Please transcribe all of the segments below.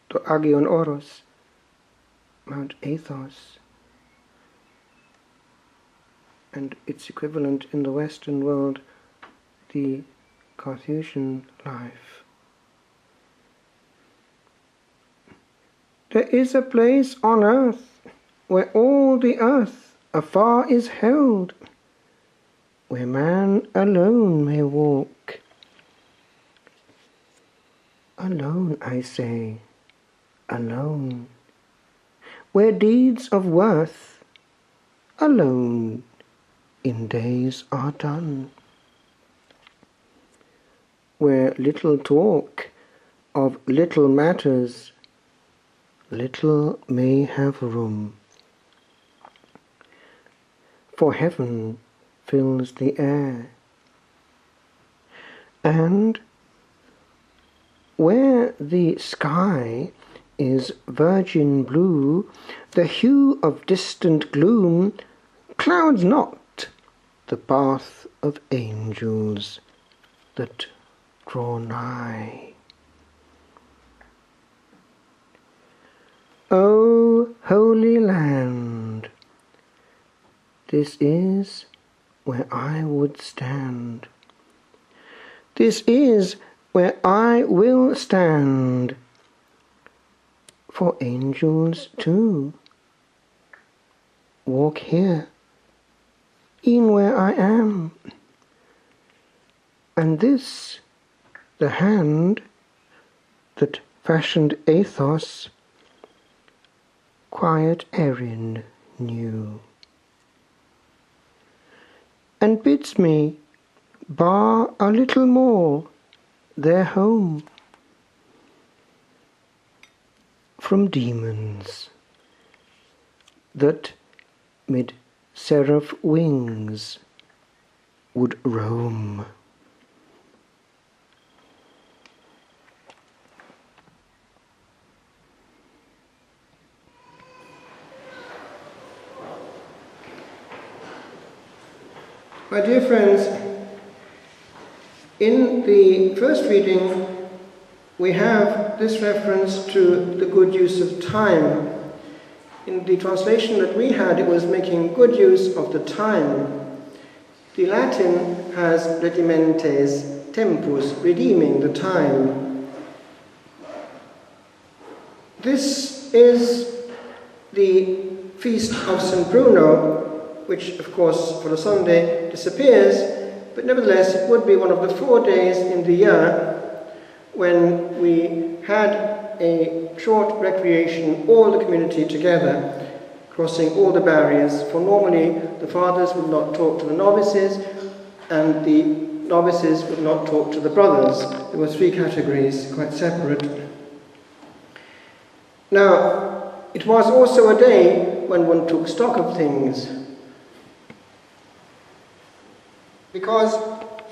to Agion Oros, Mount Athos, and its equivalent in the Western world, the Carthusian life. There is a place on earth where all the earth afar is held, where man alone may walk. Alone, I say, alone, where deeds of worth alone in days are done, where little talk of little matters little may have room, for heaven fills the air, and where the sky is virgin blue, the hue of distant gloom clouds not the path of angels that draw nigh. O Holy Land, this is where I would stand. This is where I will stand, for angels too walk here, e'en where I am, and this the hand that fashioned Athos, quiet Erin knew, and bids me bar a little more their home from demons that mid seraph wings would roam. My dear friends, in the first reading we have this reference to the good use of time. In the translation that we had, it was making good use of the time. The Latin has redimentes tempus, redeeming the time. This is the feast of St. Bruno, which of course for a Sunday disappears, but nevertheless it would be one of the 4 days in the year when we had a short recreation, all the community together, crossing all the barriers, for normally the fathers would not talk to the novices and the novices would not talk to the brothers. There were 3 categories, quite separate. Now, it was also a day when one took stock of things, because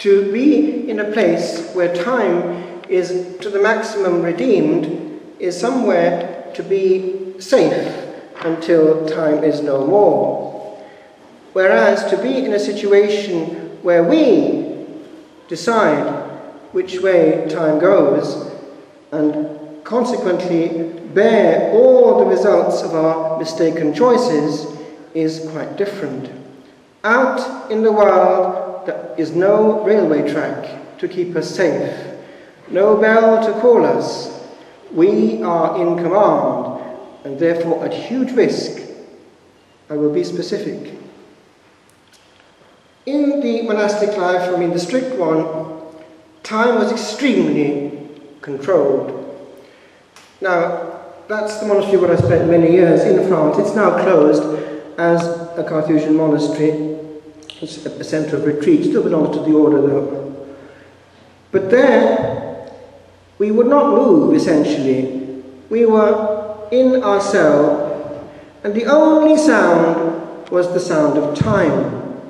to be in a place where time is to the maximum redeemed is somewhere to be safe until time is no more. Whereas to be in a situation where we decide which way time goes and consequently bear all the results of our mistaken choices is quite different. Out in the world there is no railway track to keep us safe, no bell to call us. We are in command and therefore at huge risk. I will be specific. In the monastic life, I mean the strict one, time was extremely controlled. Now, that's the monastery where I spent many years in France. It's now closed as a Carthusian monastery. It's a centre of retreat, still belongs to the order though. But there, we would not move essentially. We were in our cell, and the only sound was the sound of time.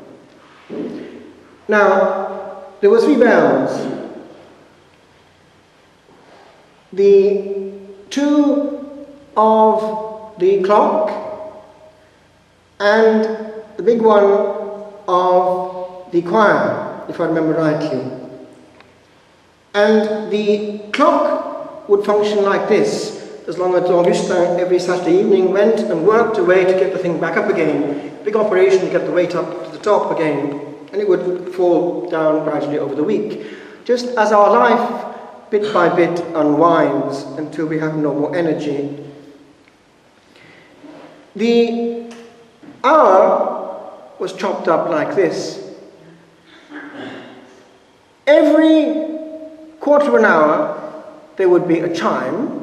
Now, there were 3 bells. The 2 of the clock and the big one of the choir, if I remember rightly. And the clock would function like this. as long as Augustin every Saturday evening went and worked away to get the thing back up again. Big operation to get the weight up to the top again, and it would fall down gradually over the week. Just as our life, bit by bit, unwinds until we have no more energy. The hour was chopped up like this. Every quarter of an hour there would be a chime,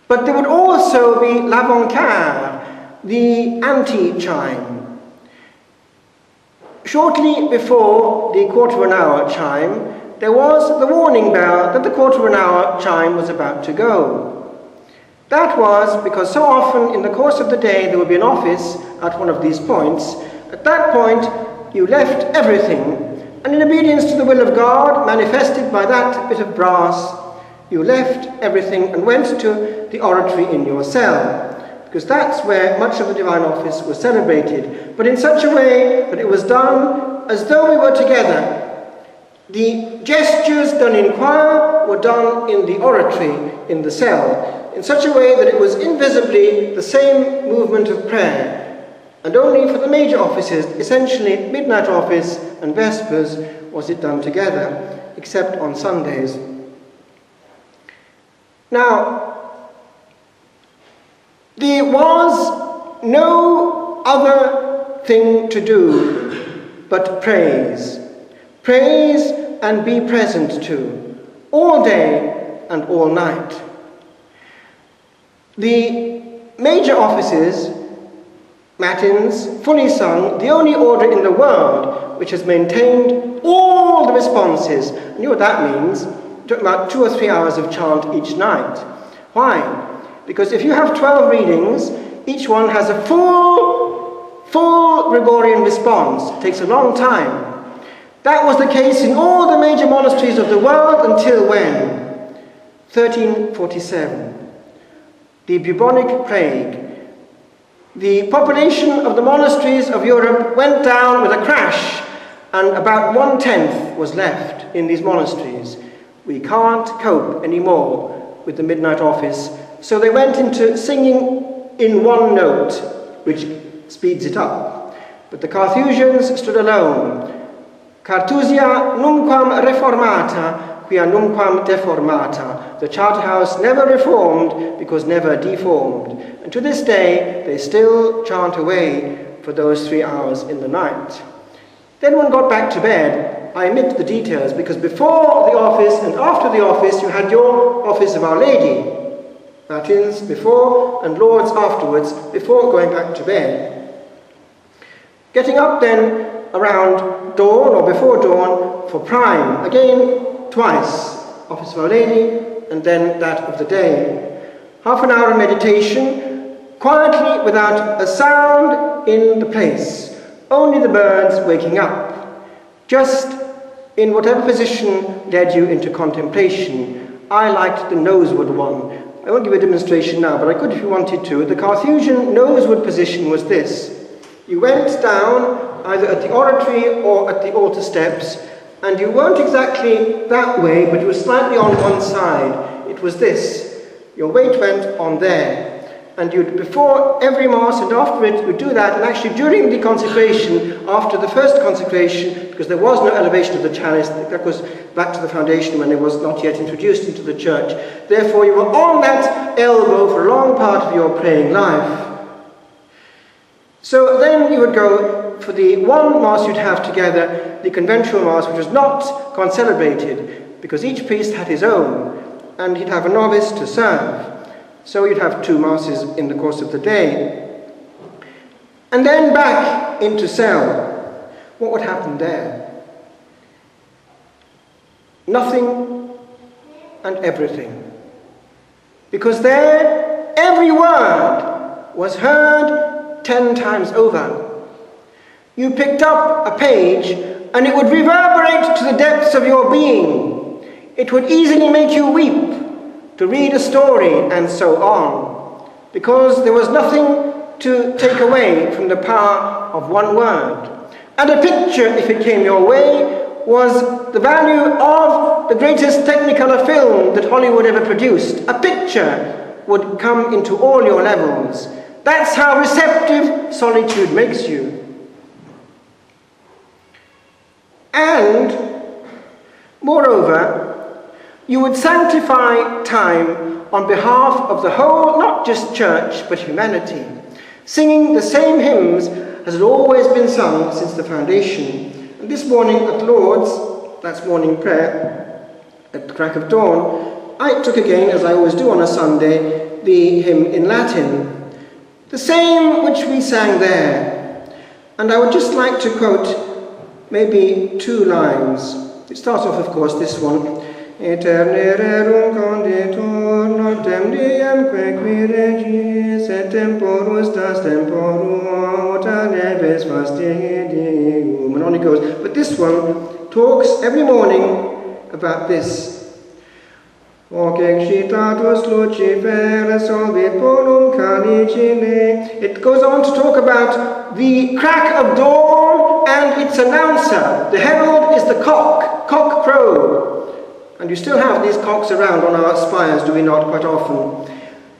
but there would also be l'avant-quart, the anti-chime. Shortly before the quarter of an hour chime, there was the warning bell that the quarter of an hour chime was about to go. That was because so often in the course of the day there would be an office at one of these points. At that point you left everything, and in obedience to the will of God, manifested by that bit of brass, you left everything and went to the oratory in your cell, because that's where much of the divine office was celebrated, but in such a way that it was done as though we were together. The gestures done in choir were done in the oratory, in the cell, in such a way that it was invisibly the same movement of prayer. And only for the major offices, essentially midnight office and vespers, was it done together, except on Sundays. Now, there was no other thing to do but praise. Praise and be present to, all day and all night. The major offices, matins, fully sung, the only order in the world which has maintained all the responses. And you know what that means? About 2 or 3 hours of chant each night. Why? Because if you have 12 readings, each one has a full Gregorian response. It takes a long time. That was the case in all the major monasteries of the world until when? 1347. The bubonic plague. The population of the monasteries of Europe went down with a crash, and about 1/10 was left in these monasteries. We can't cope anymore with the midnight office, so they went into singing in one note, which speeds it up. But the Carthusians stood alone. Cartusia numquam reformata, quia numquam deformata. The Charterhouse never reformed because never deformed. And to this day, they still chant away for those 3 hours in the night. Then one got back to bed. I omit the details because before the office and after the office, you had your office of Our Lady. Matins before and Lords afterwards, before going back to bed. Getting up then around dawn or before dawn for prime. Again, twice. Office of Our Lady and then that of the day. Half an hour of meditation, quietly without a sound in the place. Only the birds waking up. Just in whatever position led you into contemplation. I liked the noseward one. I won't give a demonstration now, but I could if you wanted to. The Carthusian noseward position was this. You went down either at the oratory or at the altar steps, and you weren't exactly that way, but you were slightly on one side. It was this. Your weight went on there. And you'd, before every Mass and after it, you'd do that. And actually during the consecration, after the first consecration, because there was no elevation of the chalice, that goes back to the foundation when it was not yet introduced into the church. Therefore you were on that elbow for a long part of your praying life. So then you would go for the one Mass you'd have together, the conventual Mass, which was not concelebrated, because each priest had his own, and he'd have a novice to serve. So you'd have 2 Masses in the course of the day. And then back into cell. What would happen there? Nothing and everything. Because there, every word was heard 10 times over. You picked up a page and it would reverberate to the depths of your being. It would easily make you weep to read a story and so on, because there was nothing to take away from the power of one word. And a picture, if it came your way, was the value of the greatest Technicolor film that Hollywood ever produced. A picture would come into all your levels. That's how receptive solitude makes you. And, moreover, you would sanctify time on behalf of the whole, not just church, but humanity, singing the same hymns as had always been sung since the foundation. And this morning at Lord's, that's morning prayer, at the crack of dawn, I took again, as I always do on a Sunday, the hymn in Latin, the same which we sang there. And I would just like to quote maybe 2 lines. It starts off, of course, this one. Eterne rerum conditur noctem diem quequi regis et temporus das temporum ota neves fastidium. And on it goes. But this one talks every morning about this. Hoc excitatus Lucifer solvit polum calicine. It goes on to talk about the crack of dawn and its announcer. The herald is the cock crow. And you still have these cocks around on our spires, do we not, quite often?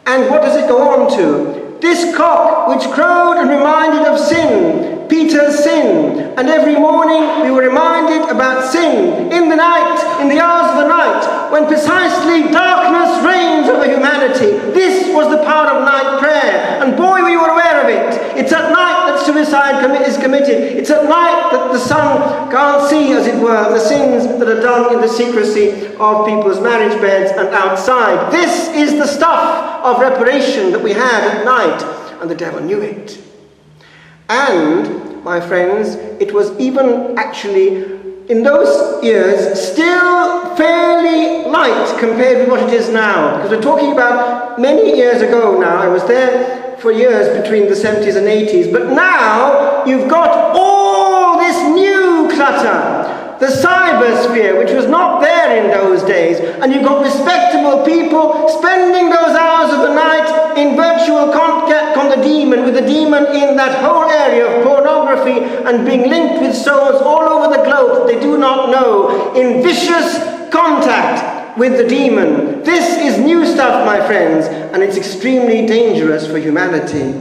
And what does it go on to? This cock which crowed and reminded of sin, Peter's sin. And every morning we were reminded about sin in the night, in the hours of the night, when precisely darkness reigns over humanity. This was the power of night prayer. And boy, we were aware of it. It's at night that suicide is committed. It's at night that the sun can't see, as it were, the sins that are done in the secrecy of people's marriage beds and outside. This is the stuff of reparation that we had at night, and the devil knew it. And, my friends, it was even actually, in those years, still fairly light compared with what it is now. Because we're talking about many years ago now. I was there for years between the 70s and 80s. But now, you've got all this new clutter. The cybersphere, which was not there in those days. And you've got respectable people spending those hours of the night in virtual contact with the demon in that whole area of pornography and being linked with souls all over the globe that they do not know, in vicious contact with the demon. This is new stuff, my friends, and it's extremely dangerous for humanity.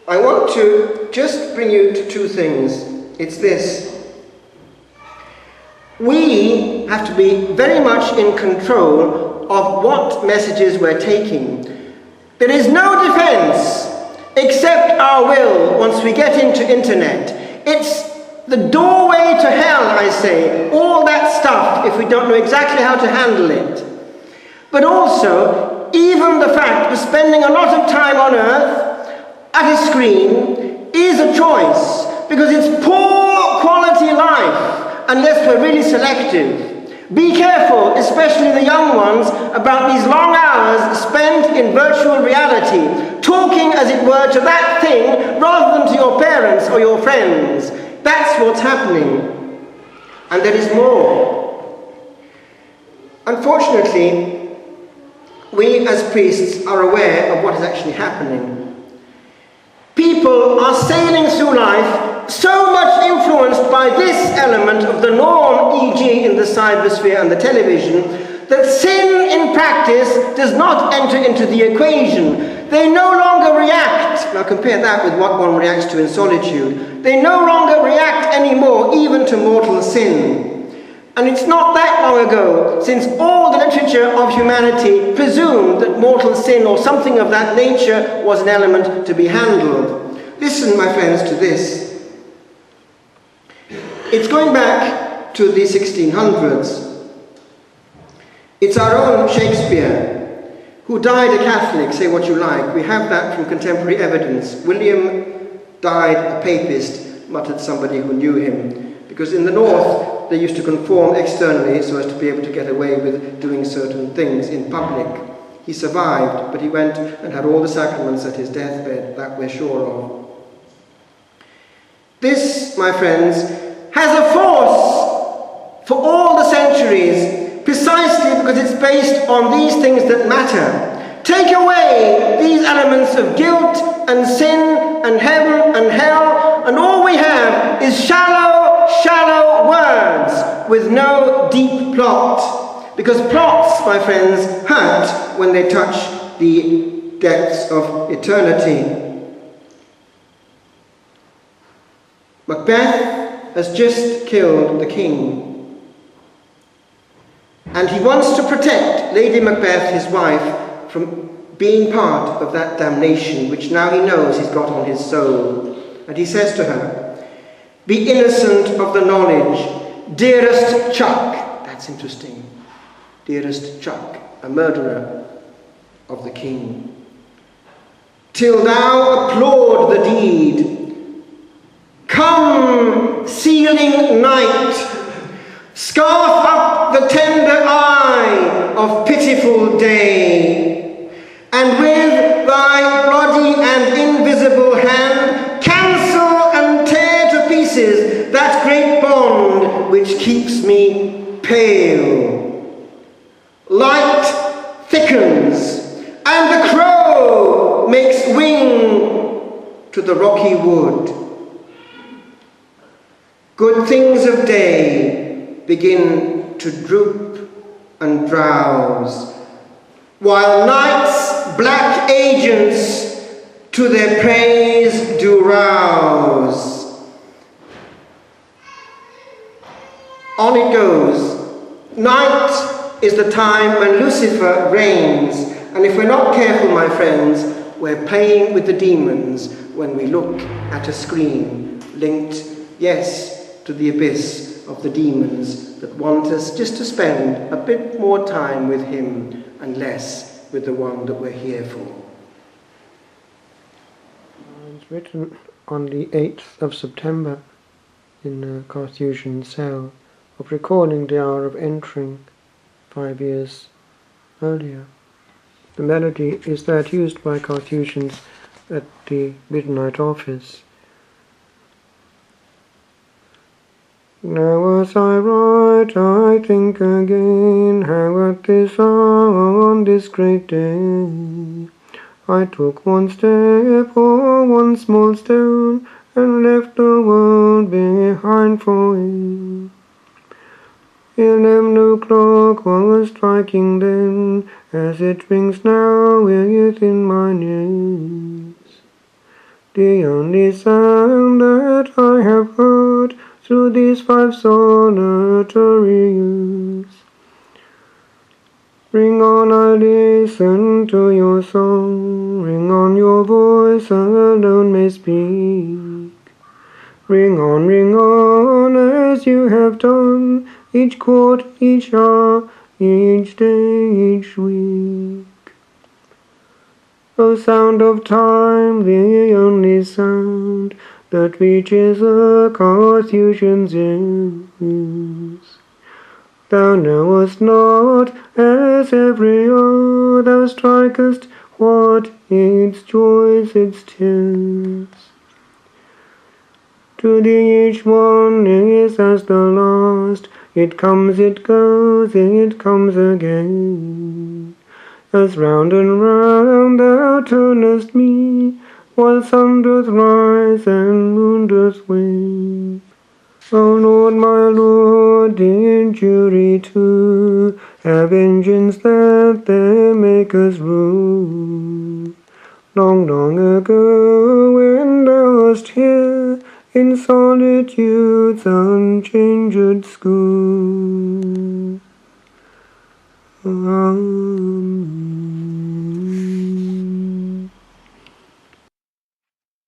I want to just bring you to 2 things. It's this. We have to be very much in control of what messages we're taking. There is no defense except our will once we get into internet. It's the doorway to hell, I say, all that stuff, if we don't know exactly how to handle it. But also, even the fact of spending a lot of time on earth at a screen is a choice, because it's poor quality life unless we're really selective. Be careful, especially the young ones, about these long hours spent in virtual reality, talking, as it were, to that thing rather than to your parents or your friends. That's what's happening. And there is more. Unfortunately, we as priests are aware of what is actually happening. People are sailing through life so much influenced by this element of the norm, e.g. in the cybersphere and the television, that sin in practice does not enter into the equation. They no longer react. Now compare that with what one reacts to in solitude. They no longer react anymore, even to mortal sin. And it's not that long ago since all the literature of humanity presumed that mortal sin or something of that nature was an element to be handled. Listen, my friends, to this. It's going back to the 1600s. It's our own Shakespeare, who died a Catholic, say what you like. We have that from contemporary evidence. William died a papist, muttered somebody who knew him. Because in the north, they used to conform externally so as to be able to get away with doing certain things in public. He survived, but he went and had all the sacraments at his deathbed, that we're sure of. This, my friends, has a force for all the centuries, precisely because it's based on these things that matter. Take away these elements of guilt and sin and heaven and hell, and all we have is shallow, shallow words with no deep plot. Because plots, my friends, hurt when they touch the depths of eternity. Macbeth has just killed the king, and he wants to protect Lady Macbeth, his wife, from being part of that damnation which now he knows he's got on his soul. And he says to her, "Be innocent of the knowledge, dearest Chuck." That's interesting. Dearest Chuck, a murderer of the king. "Till thou applaud the deed. Come, sealing night, scarf up the tender eye of pitiful day, and with thy bloody and invisible hand cancel and tear to pieces that great bond which keeps me pale. Light thickens, and the crow makes wing to the rocky wood. Good things of day begin to droop and drowse, while night's black agents to their praise do rouse." On it goes. Night is the time when Lucifer reigns, and if we're not careful, my friends, we're playing with the demons when we look at a screen linked, yes, to the abyss of the demons that want us just to spend a bit more time with him and less with the one that we're here for. It's written on the 8th of September in a Carthusian cell of recalling the hour of entering 5 years earlier. The melody is that used by Carthusians at the midnight office. Now as I write, I think again how at this hour on this great day I took one step or one small stone and left the world behind for him. 11 o'clock was striking then, as it rings now within mine ears. The only sound that I have heard through these 5 solitary years. Ring on, I listen to your song. Ring on, your voice alone may speak. Ring on, as you have done, each quarter, each hour, each day, each week. O sound of time, the only sound that reaches a Carthusian's ears. Thou knowest not, as every hour thou strikest, what its joys, its tears. To thee each one is as the last. It comes, it goes, it comes again. As round and round thou turnest me, while sun doth rise and moon doth wane. O Lord, my Lord, in jury too, have engines that their makers rule. Long, long ago, when thou wast here, in solitude's unchanged school.